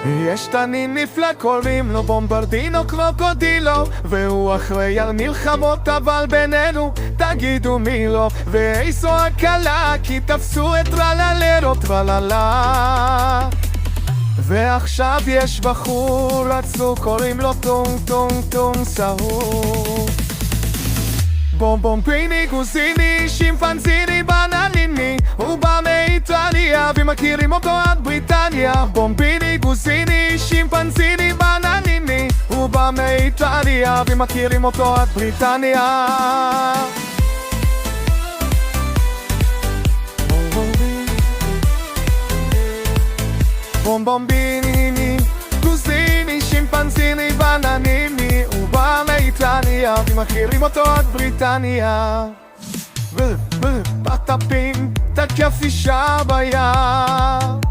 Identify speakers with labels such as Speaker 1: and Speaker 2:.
Speaker 1: יש תנין נפלא קוראים לו בומברדינו קרוקודילו, והוא אחראי על מלחמות אבל בינינו תגידו מי לא. ואיזו הקלה כי תפסו את טרללרו טרללה. ועכשיו יש בחור עצוב קוראים לו טונג טונג טונג סהור. בומבומביני גוזיני שימפנזיני בנניני, הוא בא מאיטליה ומכירים אותו עד בריטניה. בומביני גוזיני שימפנזיני בנניני, הוא בא מאיטליה ומכירים אותו עד בריטניה. בומבומביני גוזיני שימפנזיני בנניני, הוא בא מאיטליה ומכירים אותו עד בריטניה. פטפים תקף אישה בים,